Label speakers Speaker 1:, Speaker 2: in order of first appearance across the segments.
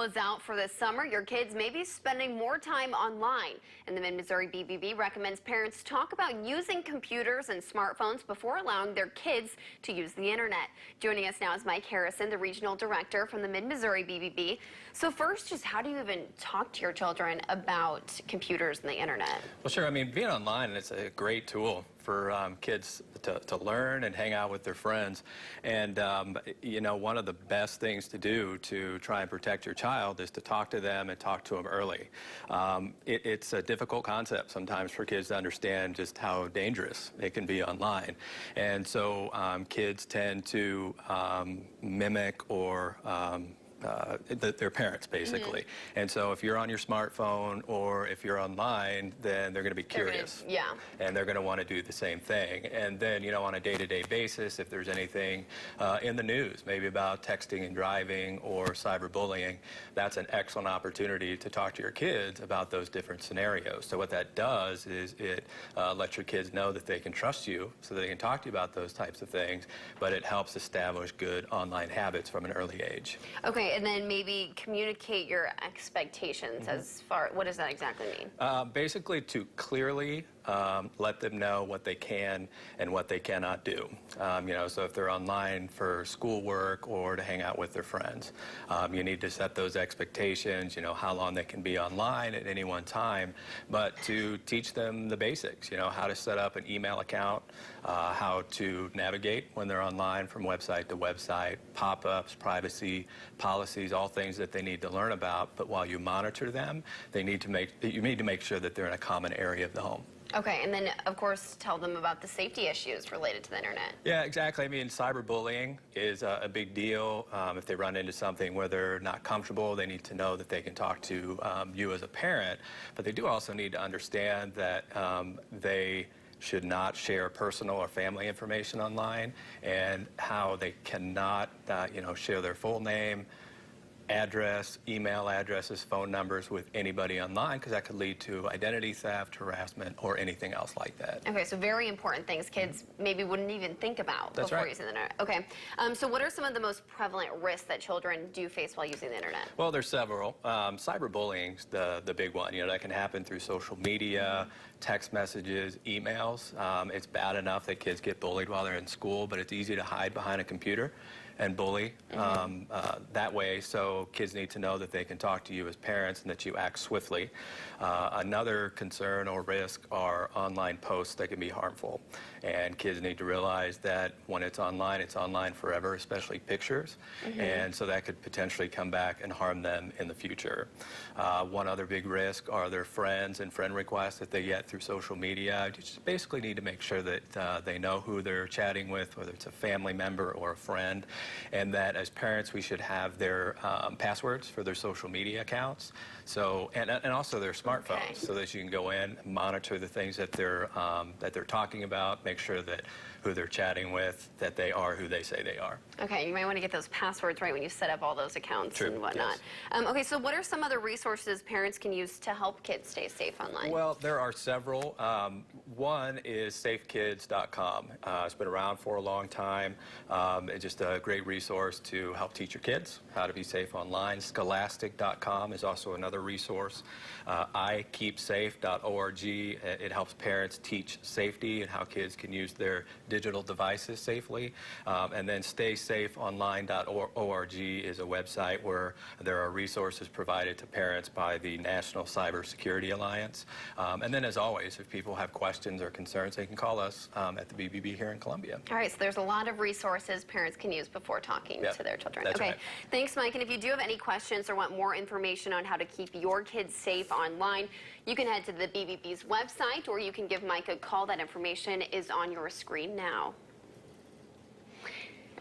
Speaker 1: Is out for this summer, your kids may be spending more time online. And the Mid-Missouri BBB recommends parents talk about using computers and smartphones before allowing their kids to use the internet. Joining us now is Mike Harrison, the regional director from the Mid-Missouri BBB. So first, just how do you even talk to your children about computers and the internet?
Speaker 2: Well, sure. I mean, being online, it's a great tool for kids to learn and hang out with their friends. And, you know, one of the best things to do to try and protect your child is to talk to them and talk to them early. It's a difficult concept sometimes for kids to understand just how dangerous it can be online. And so kids tend to mimic or their parents, basically. And so if you're on your smartphone or if you're online, then they're going to be curious. And they're going to want to do the same thing. And then, you know, on a day-to-day basis, if there's anything in the news, maybe about texting and driving or cyberbullying, that's an excellent opportunity to talk to your kids about those different scenarios. So what that does is it lets your kids know that they can trust you so they can talk to you about those types of things, but it helps establish good online habits from an early age.
Speaker 1: Okay, and then maybe communicate your expectations as far, what does that exactly mean?
Speaker 2: Basically to clearly let them know what they can and what they cannot do. You know, so if they're online for schoolwork or to hang out with their friends, you need to set those expectations, you know, how long they can be online at any one time, but to teach them the basics, you know, how to set up an email account, how to navigate when they're online from website to website, pop-ups, privacy, policies, all things that they need to learn about. But while you monitor them, you need to make sure that they're in a common area of the home.
Speaker 1: Okay, and then, of course, tell them about the safety issues related to the internet.
Speaker 2: Yeah, exactly. I mean, cyberbullying is a big deal. If they run into something where they're not comfortable, they need to know that they can talk to you as a parent. But they do also need to understand that they should not share personal or family information online, and how they cannot, you know, share their full name, address, email addresses, phone numbers with anybody online, because that could lead to identity theft, harassment, or anything else like that.
Speaker 1: Okay, so very important things kids maybe wouldn't even think about before using the internet. Okay, so what are some of the most prevalent risks that children do face while using the internet?
Speaker 2: Well, there's several. Cyberbullying's the big one. You know, that can happen through social media, text messages, emails. It's bad enough that kids get bullied while they're in school, but it's easy to hide behind a computer and bully that way. So kids need to know that they can talk to you as parents and that you act swiftly. Another concern or risk are online posts that can be harmful. And kids need to realize that when it's online forever, especially pictures. And so that could potentially come back and harm them in the future. One other big risk are their friends and friend requests that they get through social media. You just basically need to make sure that they know who they're chatting with, whether it's a family member or a friend, and that as parents we should have their passwords for their social media accounts, so and also their smartphones, so that you can go in, monitor the things that they're talking about, make sure that who they're chatting with, that they are who they say they are.
Speaker 1: Okay, you might want to get those passwords right when you set up all those accounts and whatnot. Yes. Okay, so what are some other resources parents can use to help kids stay safe online?
Speaker 2: Well, there are several. One is safekids.com. It's been around for a long time. It's just a great resource to help teach your kids how to be safe online. Scholastic.com is also another resource. IKeepSafe.org. It helps parents teach safety and how kids can use their digital devices safely. And then StaySafeOnline.org is a website where there are resources provided to parents by the National Cybersecurity Alliance. And then, as always, if people have questions or concerns, they can call us at the BBB here in Columbia.
Speaker 1: All right, so there's a lot of resources parents can use before talking to their children.
Speaker 2: That's right.
Speaker 1: Thanks, Mike. And if you do have any questions or want more information on how to keep your kids safe online, you can head to the BBB's website, or you can give Mike a call. That information is on your screen now.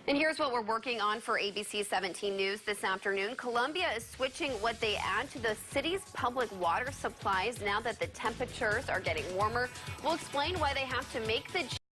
Speaker 1: And here's what we're working on for ABC 17 News this afternoon. Columbia is switching what they add to the city's public water supplies now that the temperatures are getting warmer. We'll explain why they have to make the